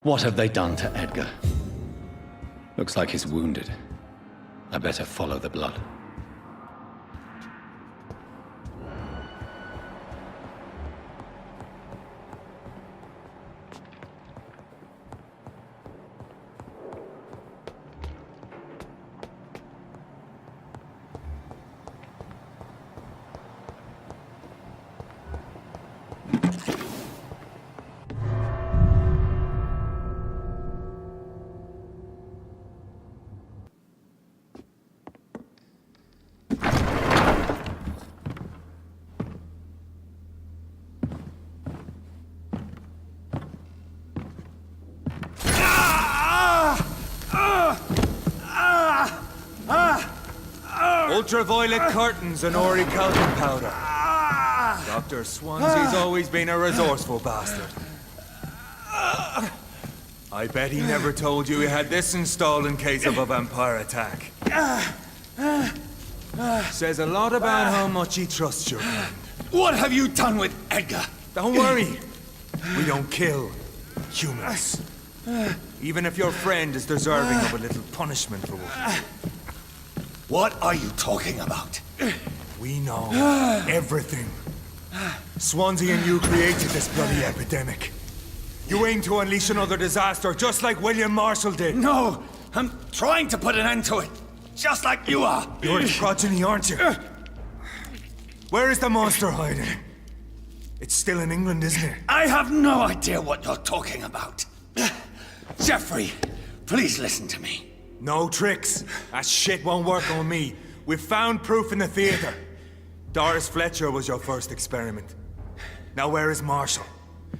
What have they done to Edgar? Looks like he's wounded. I better follow the blood. Ultraviolet curtains and orichalcum powder. Dr. Swansea's always been a resourceful bastard. I bet he never told you he had this installed in case of a vampire attack. Says a lot about how much he trusts your kind. What have you done with Edgar? Don't worry. We don't kill humans. Even if your friend is deserving of a little punishment for what. What are you talking about? We know everything. Swansea and you created this bloody epidemic. You aim to unleash another disaster, just like William Marshall did. No, I'm trying to put an end to it, just like you are. You're the progeny, aren't you? Where is the monster hiding? It's still in England, isn't it? I have no idea what you're talking about. Jeffrey, please listen to me. No tricks. That shit won't work on me. We've found proof in the theater. Doris Fletcher was your first experiment. Now where is Marshall?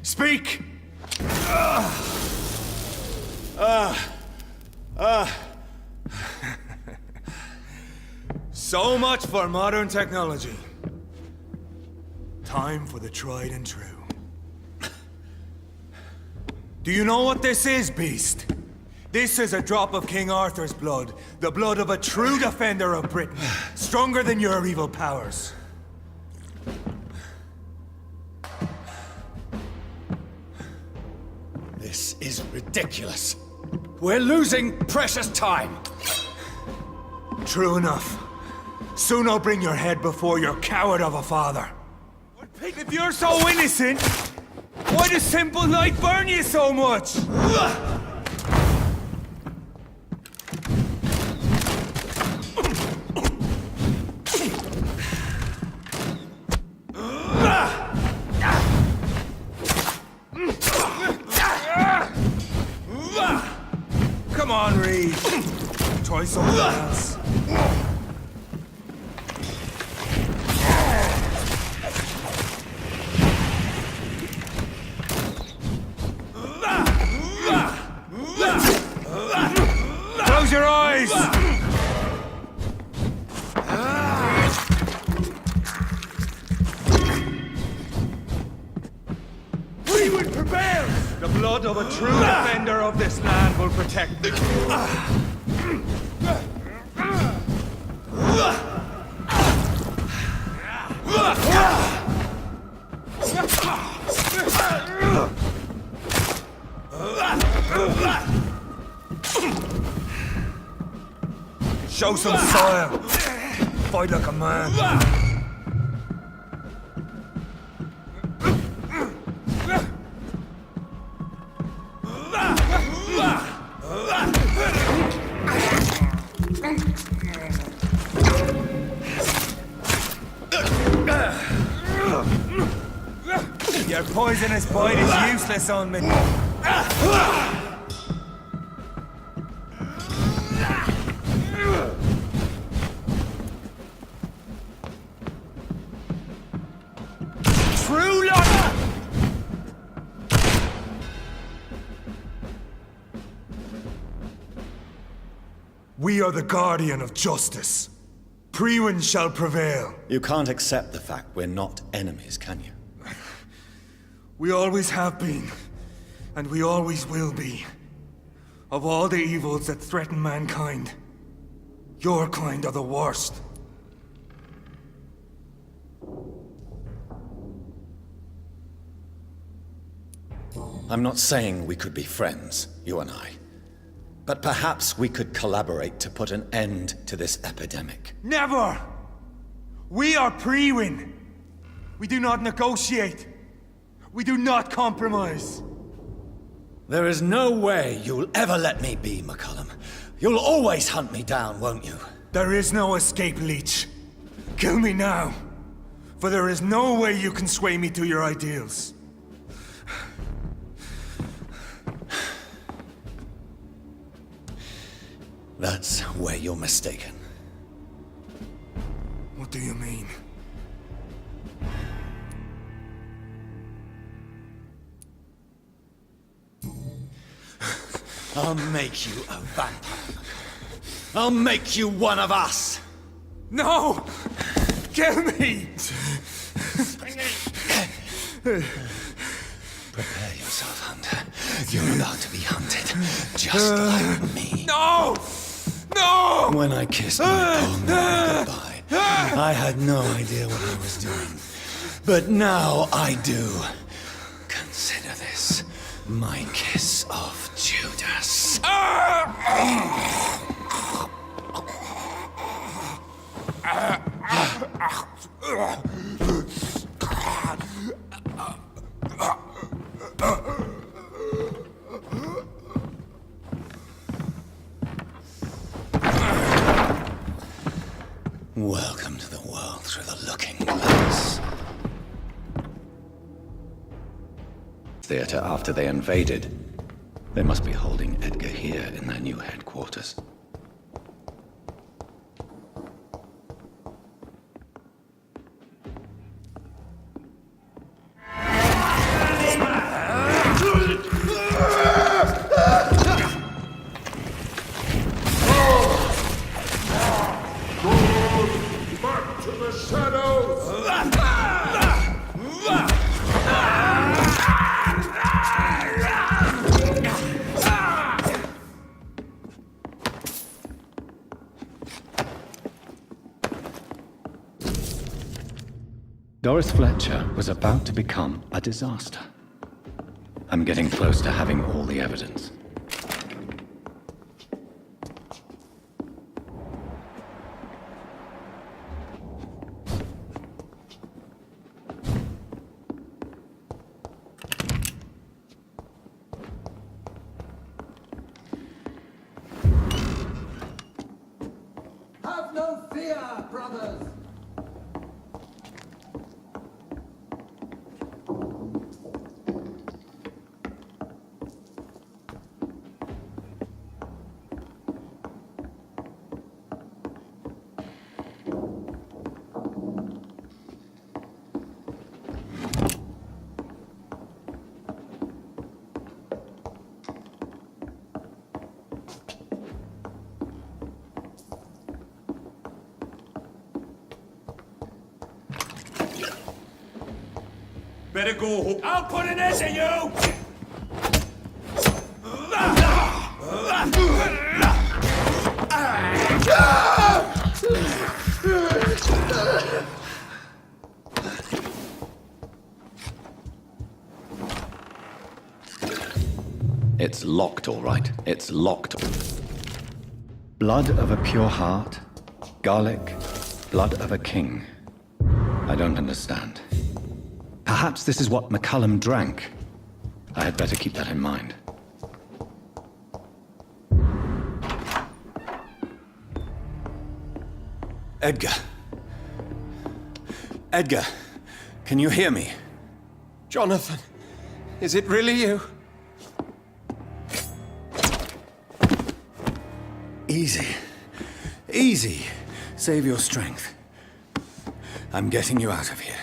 Speak! So much for modern technology. Time for the tried and true. Do you know what this is, Beast? This is a drop of King Arthur's blood. The blood of a true defender of Britain. Stronger than your evil powers. This is ridiculous. We're losing precious time. True enough. Soon I'll bring your head before your coward of a father. If you're so innocent, why does simple light burn you so much? Come on, Reed. Try something else. Close your eyes! Freewood prevails! The blood of a true defender of this land will protect me. Show some soil. Fight like a man. Your poisonous bite is useless on me. True luck! We are the guardian of justice. Priwen shall prevail. You can't accept the fact we're not enemies, can you? We always have been, and we always will be. Of all the evils that threaten mankind, your kind are the worst. I'm not saying we could be friends, you and I. But perhaps we could collaborate to put an end to this epidemic. Never! We are Priwen. We do not negotiate. We do not compromise. There is no way you'll ever let me be, McCullum. You'll always hunt me down, won't you? There is no escape, Leech. Kill me now. For there is no way you can sway me to your ideals. That's where you're mistaken. What do you mean? I'll make you a vampire. I'll make you one of us! No! Kill me! Prepare yourself, Hunter. You're about to be hunted, just like me. No! No! When I kissed my poor Mary goodbye, I had no idea what I was doing. But now I do. Consider this my kiss of Judas. Welcome to the world through the looking glass. Theater after they invaded. They must be holding Edgar here in their new headquarters. Back to the shadows! Doris Fletcher was about to become a disaster. I'm getting close to having all the evidence. Have no fear, brothers! Better go. I'll put an end to you! It's locked, all right. It's locked. Blood of a pure heart, garlic, blood of a king. I don't understand. Perhaps this is what McCullum drank. I had better keep that in mind. Edgar. Edgar, can you hear me? Jonathan, is it really you? Easy. Easy. Save your strength. I'm getting you out of here.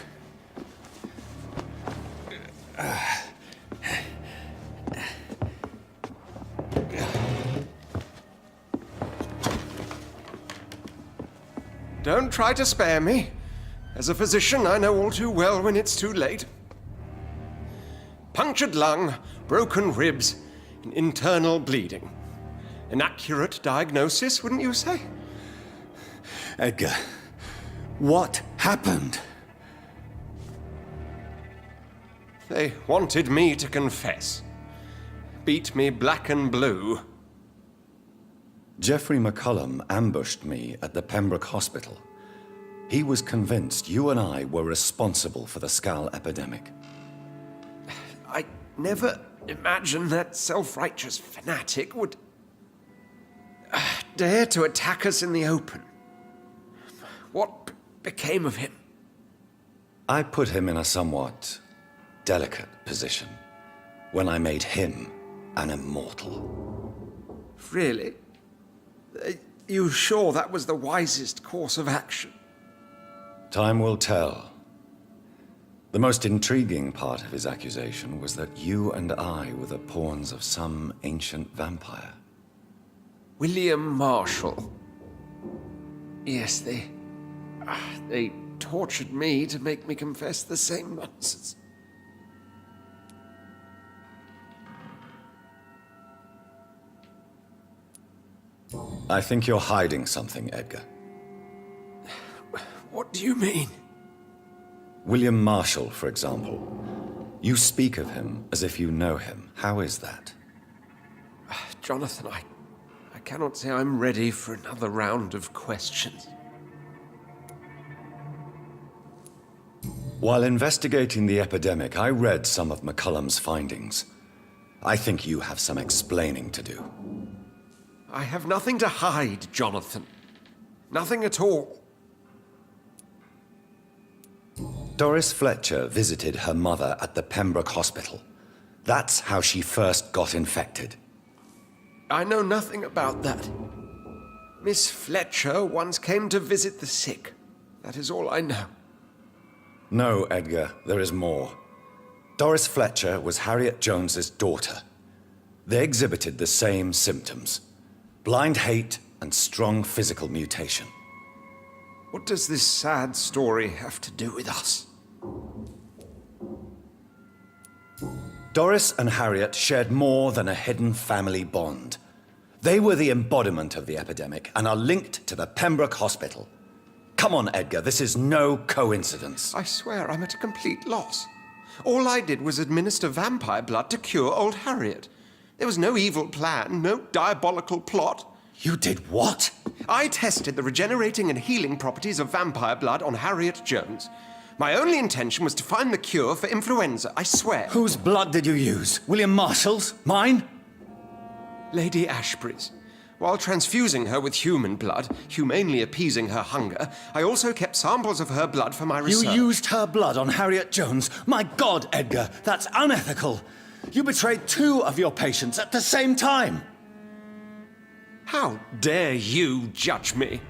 Don't try to spare me. As a physician, I know all too well when it's too late. Punctured lung, broken ribs, and internal bleeding. An accurate diagnosis, wouldn't you say? Edgar, what happened? They wanted me to confess. beat me black and blue. Geoffrey McCullum ambushed me at the Pembroke Hospital. He was convinced you and I were responsible for the Skal epidemic. I never imagined that self-righteous fanatic would dare to attack us in the open. What became of him? I put him in a somewhat delicate position when I made him an immortal. Really? You sure that was the wisest course of action? Time will tell. The most intriguing part of his accusation was that you and I were the pawns of some ancient vampire. William Marshall. Yes, they tortured me to make me confess the same nonsense. I think you're hiding something, Edgar. What do you mean? William Marshall, for example. You speak of him as if you know him. How is that? Jonathan, I cannot say I'm ready for another round of questions. While investigating the epidemic, I read some of McCullum's findings. I think you have some explaining to do. I have nothing to hide, Jonathan. Nothing at all. Doris Fletcher visited her mother at the Pembroke Hospital. That's how she first got infected. I know nothing about that. Miss Fletcher once came to visit the sick. That is all I know. No, Edgar, there is more. Doris Fletcher was Harriet Jones's daughter. They exhibited the same symptoms: blind hate and strong physical mutation. What does this sad story have to do with us? Doris and Harriet shared more than a hidden family bond. They were the embodiment of the epidemic and are linked to the Pembroke Hospital. Come on, Edgar, this is no coincidence. I swear I'm at a complete loss. All I did was administer vampire blood to cure old Harriet. There was no evil plan, no diabolical plot. You did what? I tested the regenerating and healing properties of vampire blood on Harriet Jones. My only intention was to find the cure for influenza, I swear. Whose blood did you use? William Marshall's? Mine? Lady Ashbury's. While transfusing her with human blood, humanely appeasing her hunger, I also kept samples of her blood for my research. You used her blood on Harriet Jones? My God, Edgar, that's unethical. You betrayed 2 of your patients at the same time. How dare you judge me?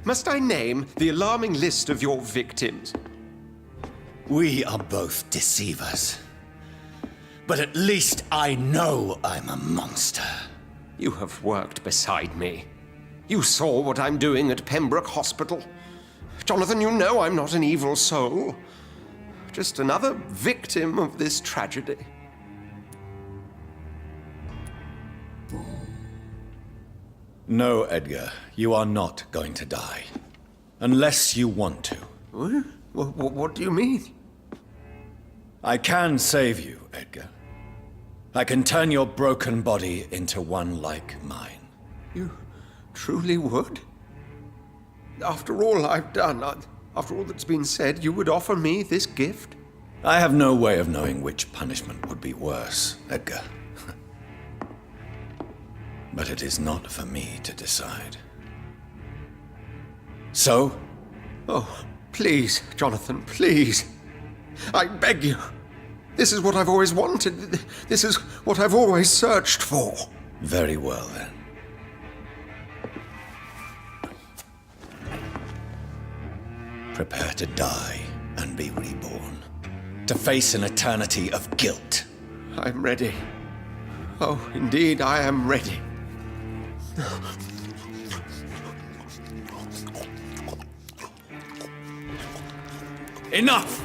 Must I name the alarming list of your victims? We are both deceivers. But at least I know I'm a monster. You have worked beside me. You saw what I'm doing at Pembroke Hospital. Jonathan, you know I'm not an evil soul. Just another victim of this tragedy. No, Edgar, you are not going to die. Unless you want to. What do you mean? I can save you, Edgar. I can turn your broken body into one like mine. You truly would? After all I've done, after all that's been said, you would offer me this gift? I have no way of knowing which punishment would be worse, Edgar. But it is not for me to decide. So? Oh, please, Jonathan, please. I beg you. This is what I've always wanted. This is what I've always searched for. Very well, then. Prepare to die and be reborn. To face an eternity of guilt. I'm ready. Oh, indeed, I am ready. Enough!